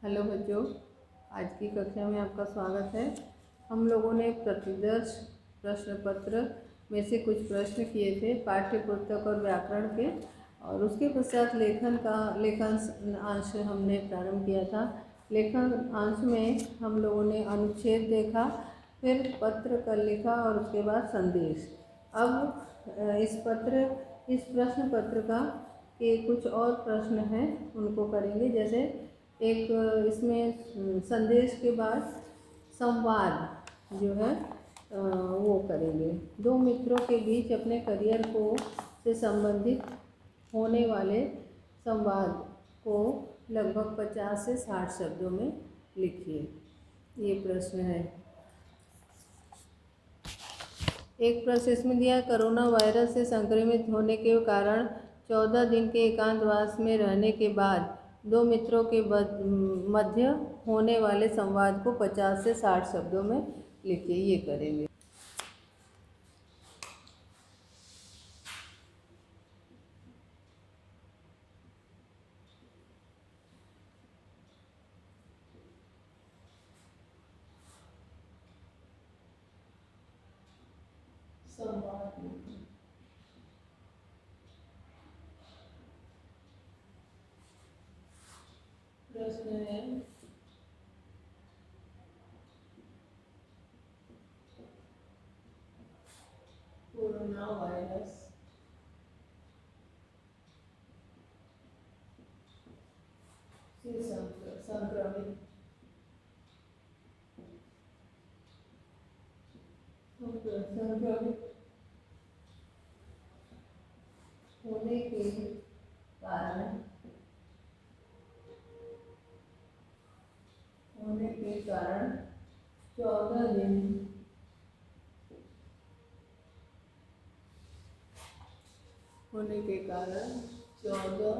Hello बच्चों, आज की कक्षा में आपका स्वागत है। हम लोगों ने प्रतिदर्श प्रश्न पत्र में से कुछ प्रश्न किए थे पाठ्य पुस्तक और व्याकरण के, और उसके पश्चात लेखन अंश हमने प्रारंभ किया था। लेखन अंश में हम लोगों ने अनुच्छेद देखा, फिर पत्र कर लिखा और उसके बाद संदेश। अब इस प्रश्न पत्र का के कुछ और प्रश्न हैं, उनको करेंगे। जैसे एक इसमें संदेश के बाद संवाद जो है वो करेंगे। दो मित्रों के बीच अपने करियर को से संबंधित होने वाले संवाद को लगभग 50 से 60 शब्दों में लिखिए। ये प्रश्न है। एक प्रश्न इसमें दिया है, कोरोना वायरस से संक्रमित होने के कारण 14 दिन के एकांतवास में रहने के बाद दो मित्रों के मध्य होने वाले संवाद को 50 से 60 शब्दों में लिखिए। ये करेंगे। संवाद प्रश्न है, कोरोना वायरस से संक्रमित होने के कारण 14 दिन होने के कारण 14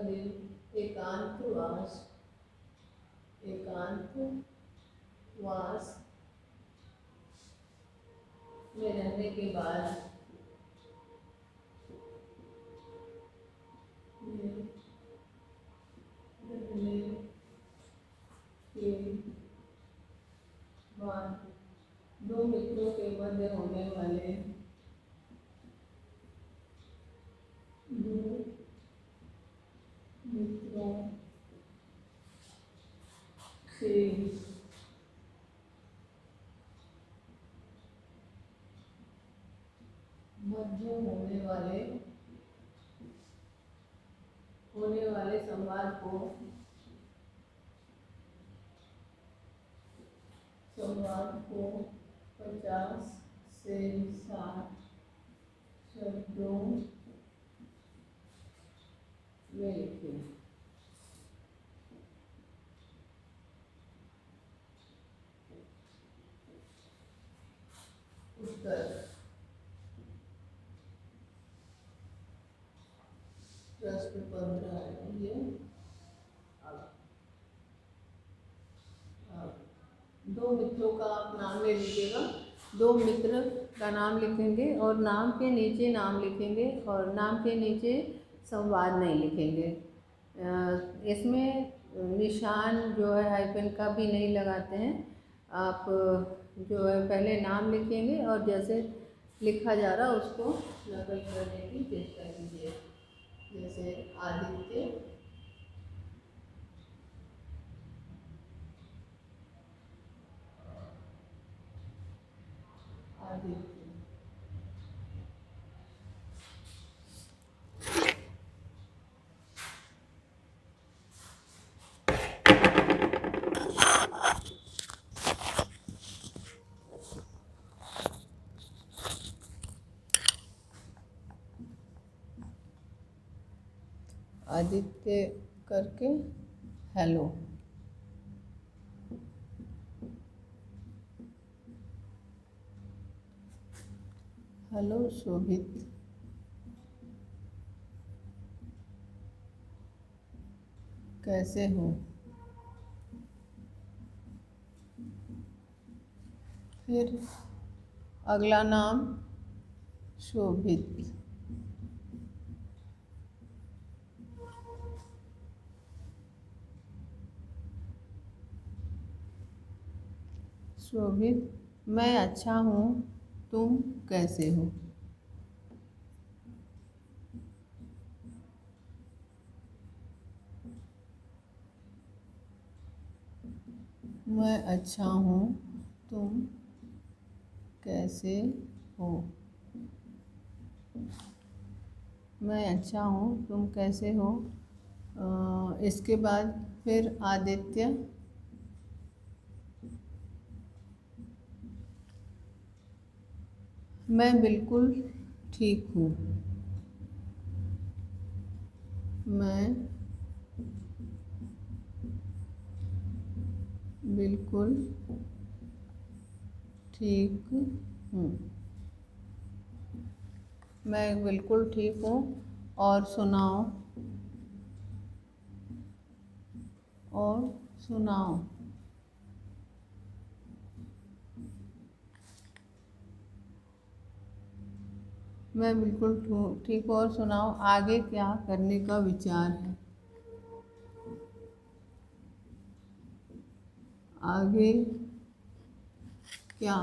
दिन एकांतवास में रहने के बाद दो मित्रों के मध्य होने वाले मध्य होने वाले संवाद को 50 से 60 शब्दों में लिखें। उत्तर प्रश्न 15 है ये। दो मित्रों का आप नाम ले लीजिएगा। दो मित्र का नाम लिखेंगे और नाम के नीचे नाम लिखेंगे और नाम के नीचे संवाद नहीं लिखेंगे। इसमें निशान जो है हाइफन का भी नहीं लगाते हैं। आप जो है पहले नाम लिखेंगे और जैसे लिखा जा रहा उसको नकल करने की चेष्टा कीजिए। जैसे आदित्य, आदित्य करके हेलो। हेलो शोभित, कैसे हो? फिर अगला नाम शोभित। शोभित, मैं अच्छा हूँ, तुम कैसे हो? मैं अच्छा हूँ, तुम कैसे हो? मैं अच्छा हूँ, तुम कैसे हो? इसके बाद फिर आदित्य, मैं बिल्कुल ठीक हूँ। मैं बिल्कुल ठीक हूँ। मैं बिल्कुल ठीक हूँ। और सुनाओ, और सुनाओ। मैं बिल्कुल ठीक हूँ, और सुनाओ, आगे क्या करने का विचार है? आगे क्या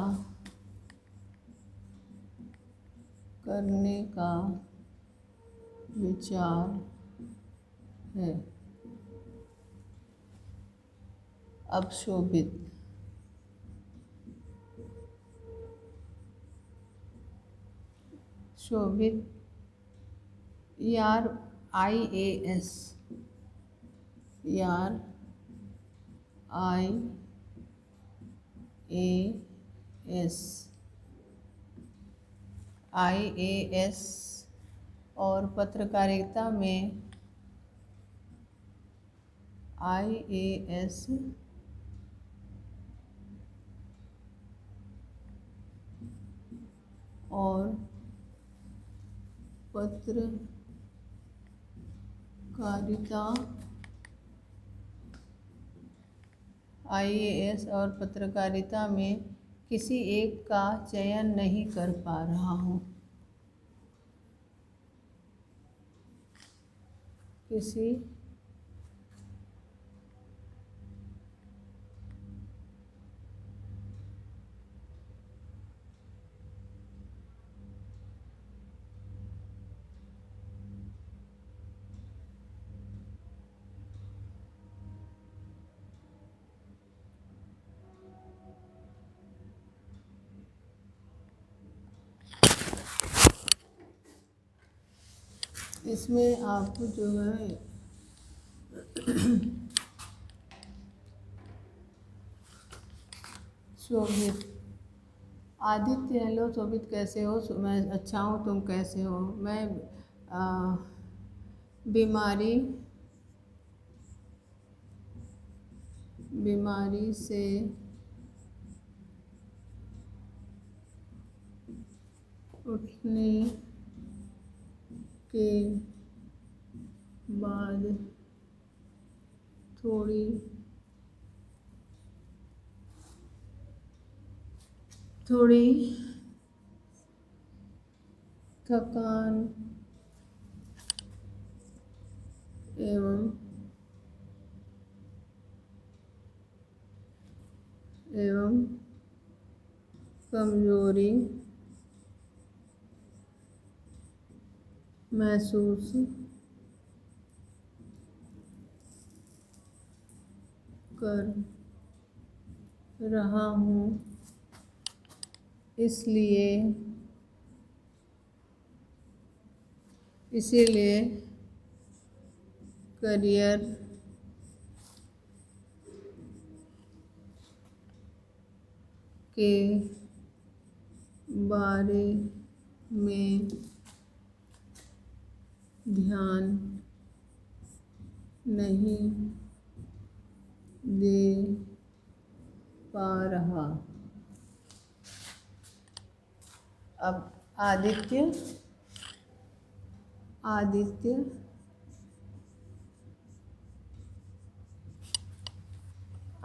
करने का विचार है? अब शोभित, शोभित यार, IAS, यार IAS, IAS और पत्रकारिता में IAS और पत्रकारिता, IAS और पत्रकारिता में किसी एक का चयन नहीं कर पा रहा हूँ। किसी इसमें आपको जो है शोभित, आदित्य, हेलो शोभित, कैसे हो? मैं अच्छा हूँ, तुम कैसे हो? मैं आ, बीमारी बीमारी से उठने के बाद थोड़ी थोड़ी थकान एवं कमजोरी महसूस कर रहा हूँ, इसीलिए करियर के बारे में ध्यान नहीं दे पा रहा। अब आदित्य, आदित्य,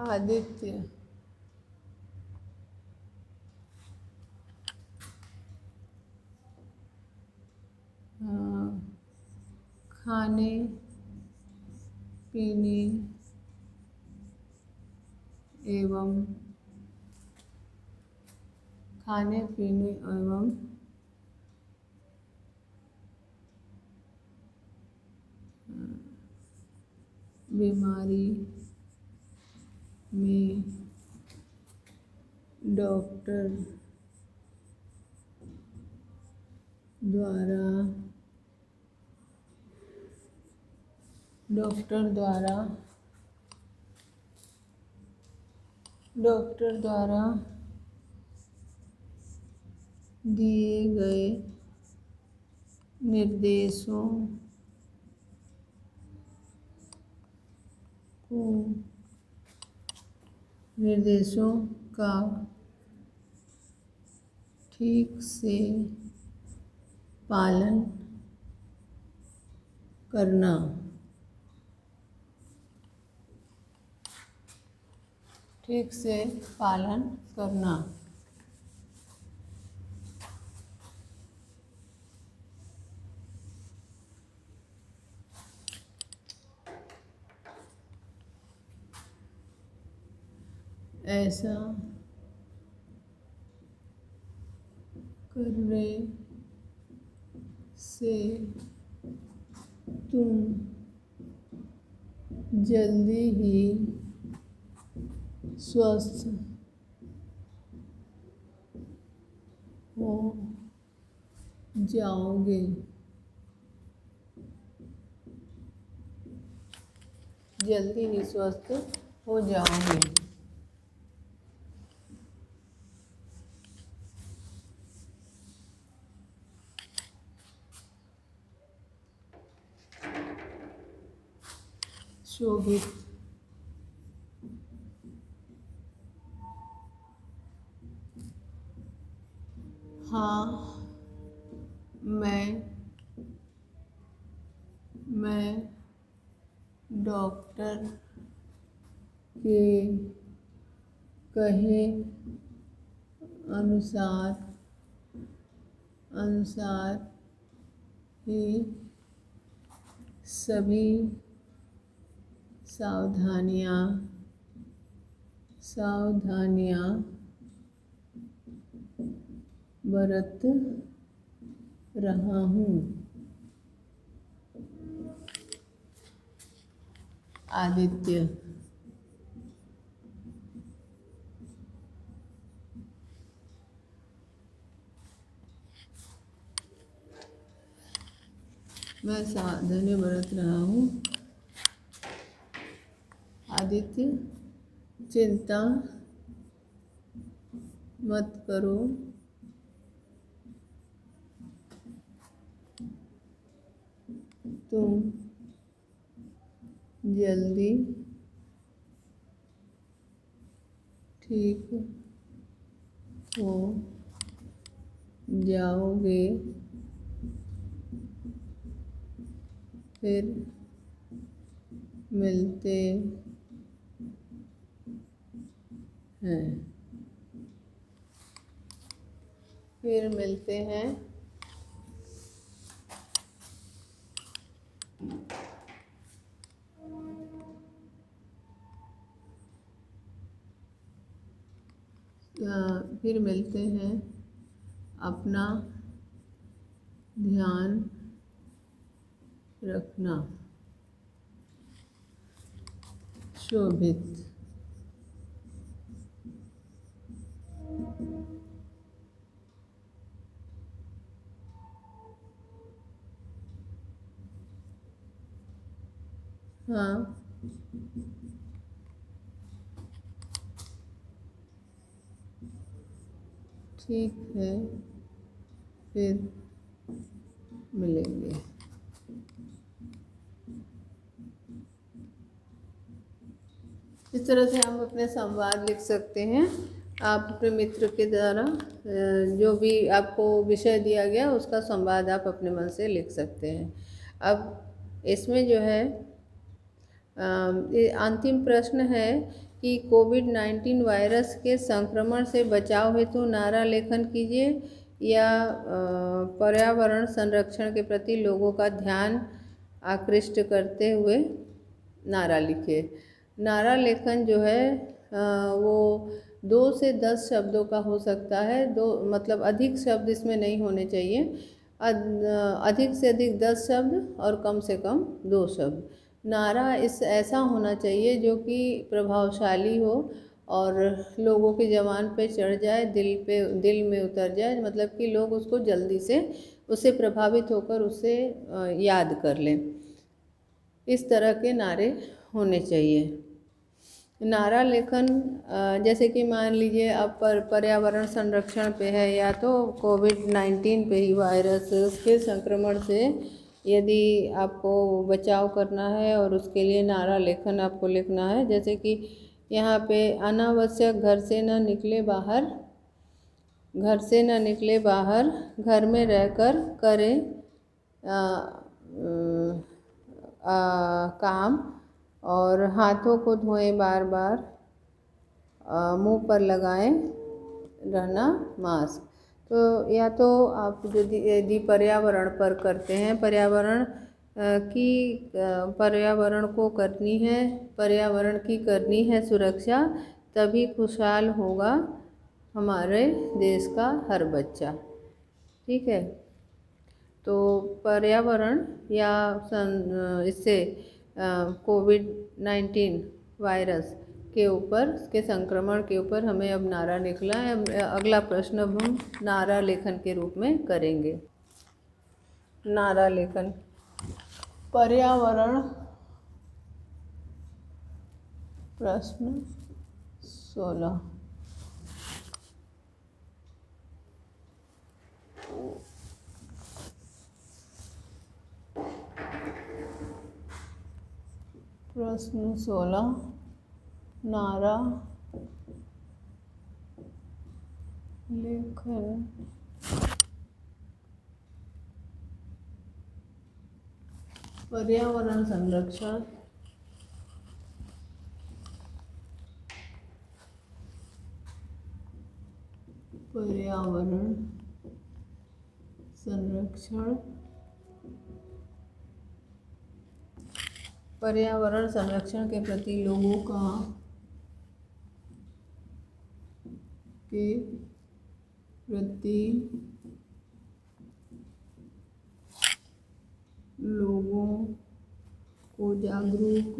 आदित्य, खाने पीने एवं खाने पीने एवं बीमारी में डॉक्टर द्वारा दिए गए निर्देशों का ठीक से पालन करना। ठीक से पालन करना। ऐसा करने से तुम जल्दी ही स्वस्थ हो जाओगे। जल्दी ही स्वस्थ हो जाओगे। शोभित। हाँ, मैं डॉक्टर के कहे अनुसार ही सभी सावधानियाँ बरत रहा हूँ। आदित्य। मैं सावधानी बरत रहा हूँ। आदित्य, चिंता मत करो। तुम जल्दी ठीक हो जाओगे। फिर मिलते हैं। फिर मिलते हैं। अपना ध्यान रखना। शोभित। हाँ, ठीक है, फिर मिलेंगे। इस तरह से हम अपने संवाद लिख सकते हैं। आप अपने मित्र के द्वारा जो भी आपको विषय दिया गया उसका संवाद आप अपने मन से लिख सकते हैं। अब इसमें जो है अंतिम प्रश्न है कि कोविड-19 वायरस के संक्रमण से बचाव हेतु नारा लेखन कीजिए या पर्यावरण संरक्षण के प्रति लोगों का ध्यान आकृष्ट करते हुए नारा लिखिए। नारा लेखन जो है वो 2 से 10 शब्दों का हो सकता है, दो मतलब अधिक शब्द इसमें नहीं होने चाहिए। अधिक से अधिक 10 शब्द और कम से कम 2 शब्द। नारा इस ऐसा होना चाहिए जो कि प्रभावशाली हो और लोगों की ज़बान पे चढ़ जाए, दिल में उतर जाए, मतलब कि लोग उसको जल्दी से उससे प्रभावित होकर उससे याद कर लें। इस तरह के नारे होने चाहिए। नारा लेखन जैसे कि मान लीजिए अब पर्यावरण संरक्षण पे है या तो कोविड-19 पे ही, वायरस के संक्रमण से यदि आपको बचाव करना है और उसके लिए नारा लेखन आपको लिखना है, जैसे कि यहाँ पे अनावश्यक घर से न निकले बाहर, घर में रहकर करें काम, और हाथों को धोएं बार बार, मुंह पर लगाएं रहना मास्क। तो या तो आप यदि पर्यावरण पर करते हैं, पर्यावरण को करनी है, पर्यावरण की करनी है सुरक्षा, तभी खुशहाल होगा हमारे देश का हर बच्चा। ठीक है, तो पर्यावरण या इससे कोविड-19 वायरस के ऊपर, के संक्रमण के ऊपर हमें अब नारा लिखना है। अगला प्रश्न अब हम नारा लेखन के रूप में करेंगे। नारा लेखन। पर्यावरण, प्रश्न 16। प्रश्न 16, नारा लेखन। पर्यावरण संरक्षण, पर्यावरण संरक्षण, पर्यावरण संरक्षण के प्रति लोगों को जागरूक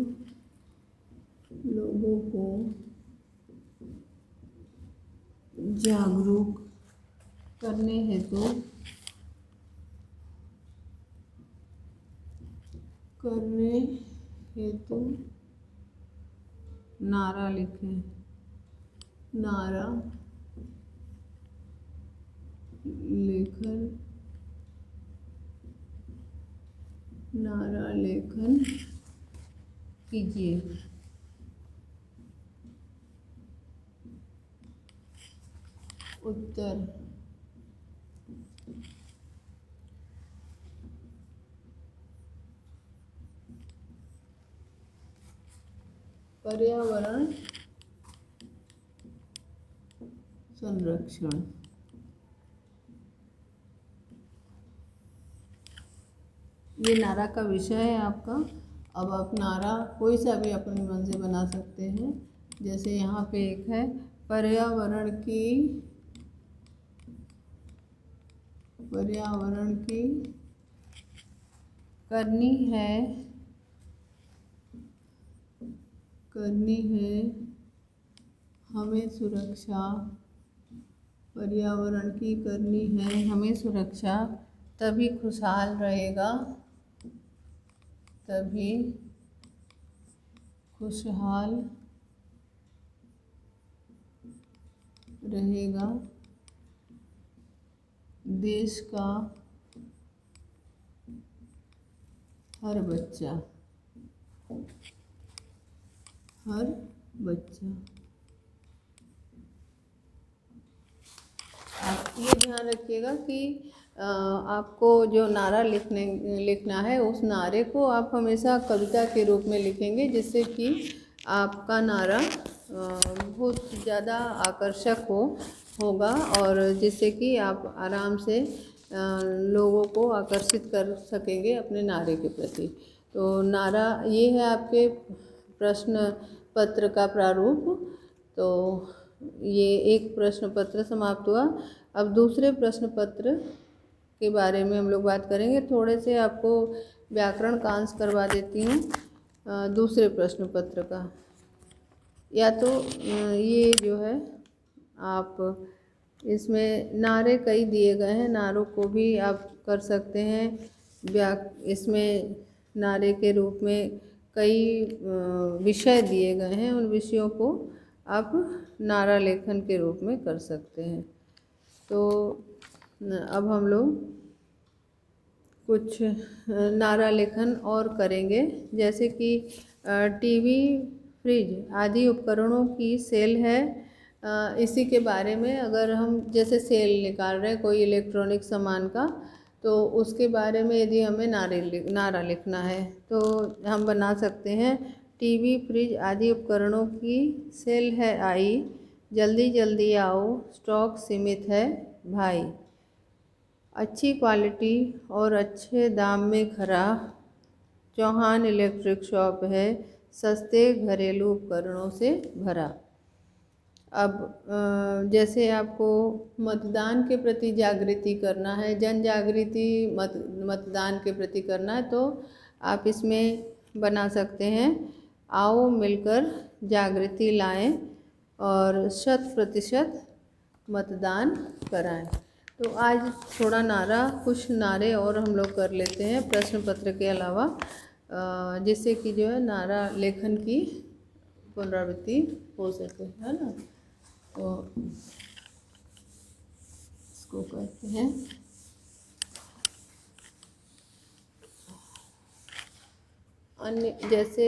करने हेतु नारा लिखें। नारा लेखन कीजिए। उत्तर। पर्यावरण संरक्षण। ये नारा का विषय है आपका। अब आप नारा कोई सा भी अपने मन से बना सकते हैं। जैसे यहाँ पे एक है, पर्यावरण की करनी है हमें सुरक्षा। पर्यावरण की करनी है हमें सुरक्षा, तभी खुशहाल रहेगा देश का हर बच्चा। आप ये ध्यान रखिएगा कि आपको जो नारा लिखना है, उस नारे को आप हमेशा कविता के रूप में लिखेंगे, जिससे कि आपका नारा बहुत ज़्यादा आकर्षक होगा और जिससे कि आप आराम से लोगों को आकर्षित कर सकेंगे अपने नारे के प्रति। तो नारा, ये है आपके प्रश्न पत्र का प्रारूप। तो ये एक प्रश्न पत्र समाप्त हुआ। अब दूसरे प्रश्न पत्र के बारे में हम लोग बात करेंगे। थोड़े से आपको व्याकरण का अंश करवा देती हूँ दूसरे प्रश्न पत्र का। या तो ये जो है आप इसमें नारे कई दिए गए हैं, नारों को भी आप कर सकते हैं। इसमें नारे के रूप में कई विषय दिए गए हैं, उन विषयों को आप नारा लेखन के रूप में कर सकते हैं। तो अब हम लोग कुछ नारा लेखन और करेंगे, जैसे कि टीवी, फ्रिज आदि उपकरणों की सेल है। इसी के बारे में अगर हम जैसे सेल निकाल रहे हैं कोई इलेक्ट्रॉनिक सामान का, तो उसके बारे में यदि हमें नारा लिखना है तो हम बना सकते हैं। टीवी, फ्रिज आदि उपकरणों की सेल है आई, जल्दी जल्दी आओ, स्टॉक सीमित है भाई। अच्छी क्वालिटी और अच्छे दाम में खरा, चौहान इलेक्ट्रिक शॉप है, सस्ते घरेलू उपकरणों से भरा। अब जैसे आपको मतदान के प्रति जागृति करना है, जन जागृति मतदान के प्रति करना है, तो आप इसमें बना सकते हैं, आओ मिलकर जागृति लाएं और 100% मतदान कराएं। तो आज थोड़ा कुछ नारे और हम लोग कर लेते हैं प्रश्न पत्र के अलावा, जिससे कि जो है नारा लेखन की पुनरावृत्ति हो सके, है ना। तो इसको कहते हैं अन्य, जैसे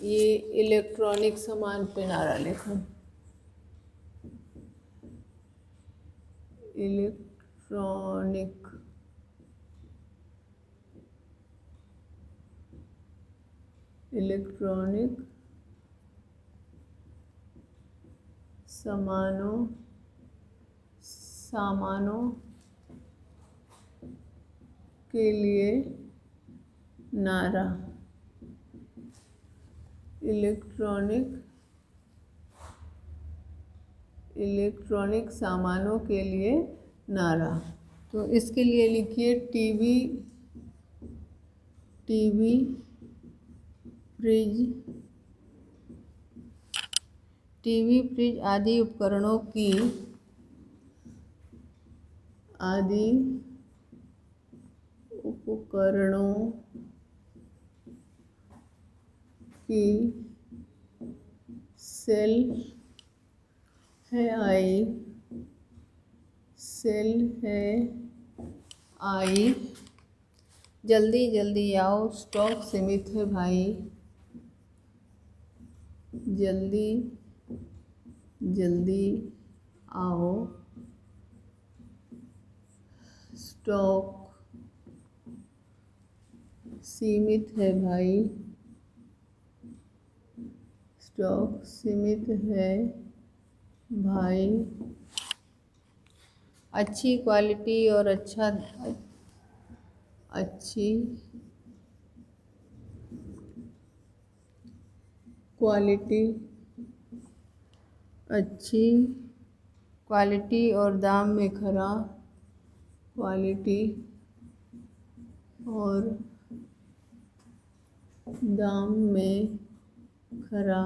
ये इलेक्ट्रॉनिक सामान पे नारा लेखन, इलेक्ट्रॉनिक सामानों के लिए नारा। इलेक्ट्रॉनिक सामानों के लिए नारा। तो इसके लिए लिखिए टीवी, फ्रिज आदि उपकरणों की सेल है आई, जल्दी जल्दी आओ, स्टॉक सीमित है भाई। जल्दी जल्दी आओ, स्टॉक सीमित है भाई। स्टॉक सीमित है भाई। अच्छी क्वालिटी और अच्छी क्वालिटी और दाम में खरा,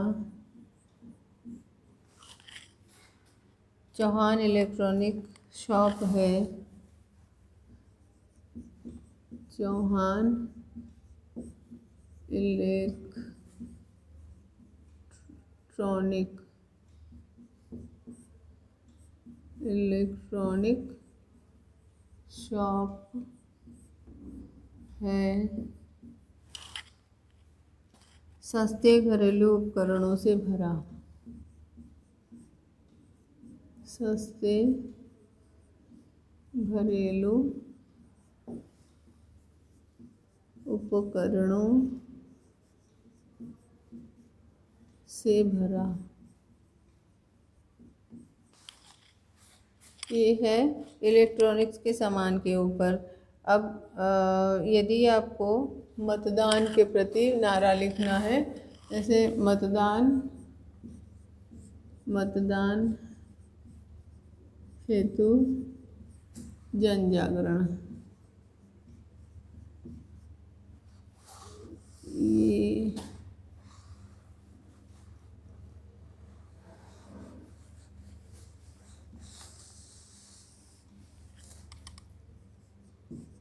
चौहान इलेक्ट्रॉनिक शॉप है, चौहान इलेक्ट्रॉनिक शॉप है, सस्ते घरेलू उपकरणों से भरा। सस्ते घरेलू उपकरणों से भरा। ये है इलेक्ट्रॉनिक्स के सामान के ऊपर। अब यदि आपको मतदान के प्रति नारा लिखना है, जैसे मतदान हेतु जन जागरण। ये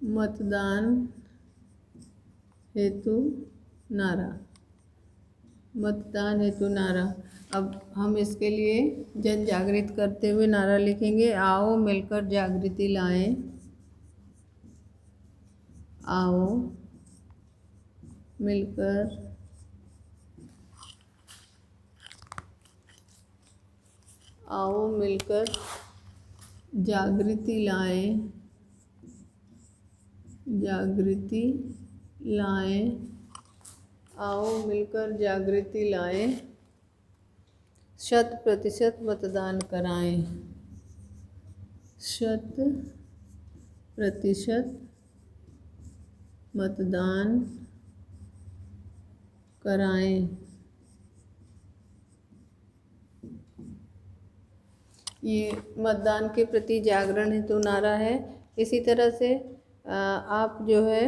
मतदान हेतु नारा, मतदान हेतु नारा। अब हम इसके लिए जन जागृत करते हुए नारा लिखेंगे। आओ मिलकर जागृति लाएं, आओ मिलकर जागृति लाएं, जागृति लाएं, आओ मिलकर जागृति लाएं, 100% मतदान कराएं, 100% मतदान कराएं। ये मतदान के प्रति जागरण हेतु नारा है। इसी तरह से आप जो है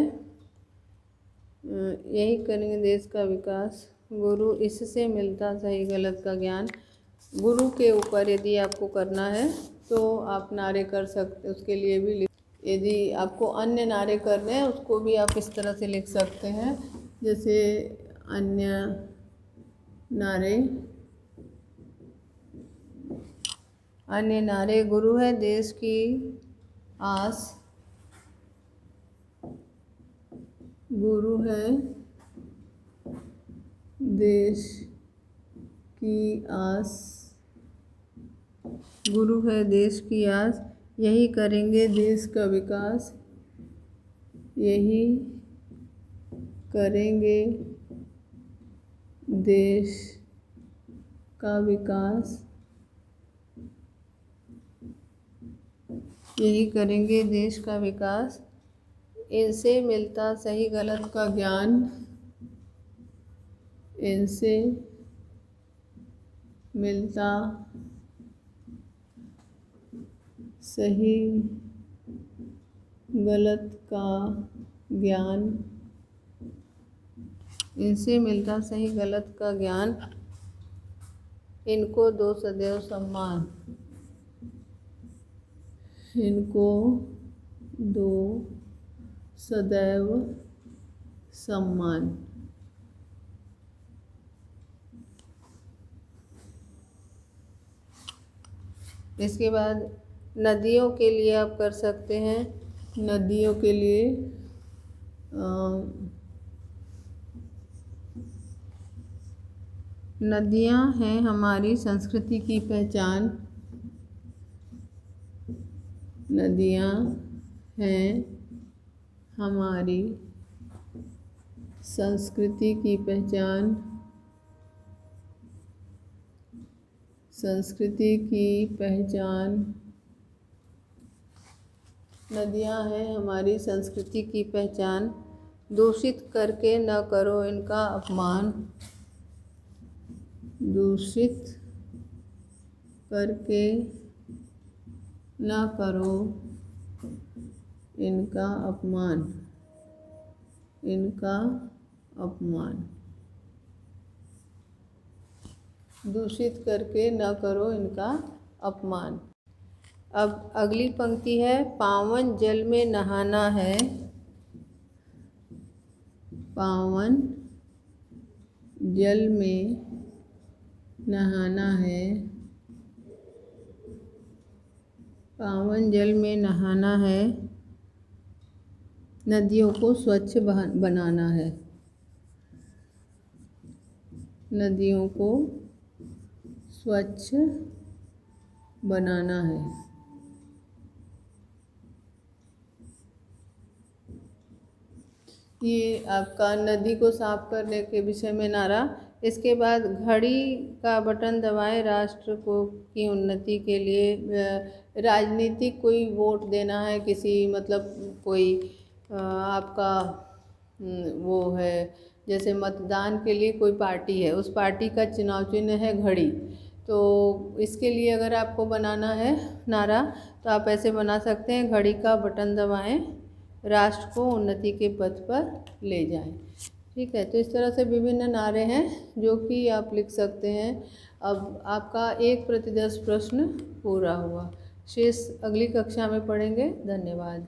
यही करेंगे देश का विकास, गुरु इससे मिलता सही गलत का ज्ञान। गुरु के ऊपर यदि आपको करना है तो आप नारे कर सकते, उसके लिए भी यदि आपको अन्य नारे करने हैं उसको भी आप इस तरह से लिख सकते हैं। जैसे अन्य नारे, गुरु है देश की आस, गुरु है देश की आस, गुरु है देश की आस, यही करेंगे देश का विकास, यही करेंगे देश का विकास, यही करेंगे देश का विकास। इनसे मिलता सही गलत का ज्ञान, इनसे मिलता सही गलत का ज्ञान, इनसे मिलता सही गलत का ज्ञान, इनको दो सदैव सम्मान, इनको दो सदैव सम्मान। इसके बाद नदियों के लिए आप कर सकते हैं। नदियों के लिए नदियाँ हैं हमारी संस्कृति की पहचान, नदियाँ हैं हमारी संस्कृति की पहचान, संस्कृति की पहचान, नदियाँ हैं हमारी संस्कृति की पहचान। दूषित करके न करो इनका अपमान, दूषित करके न करो इनका अपमान, इनका अपमान, दूषित करके न करो इनका अपमान। अब अगली पंक्ति है, पावन जल में नहाना है, पावन जल में नहाना है, पावन जल में नहाना है, नदियों को स्वच्छ बनाना है, नदियों को स्वच्छ बनाना है। ये आपका नदी को साफ करने के विषय में नारा। इसके बाद घड़ी का बटन दबाएं, राष्ट्र को की उन्नति के लिए राजनीतिक कोई वोट देना है, किसी मतलब कोई आपका वो है, जैसे मतदान के लिए कोई पार्टी है, उस पार्टी का चुनाव चिन्ह है घड़ी, तो इसके लिए अगर आपको बनाना है नारा तो आप ऐसे बना सकते हैं, घड़ी का बटन दबाएं, राष्ट्र को उन्नति के पथ पर ले जाएं। ठीक है, तो इस तरह से विभिन्न नारे हैं जो कि आप लिख सकते हैं। अब आपका 1 प्रति 10 प्रश्न पूरा हुआ। शेष अगली कक्षा में पढ़ेंगे। धन्यवाद।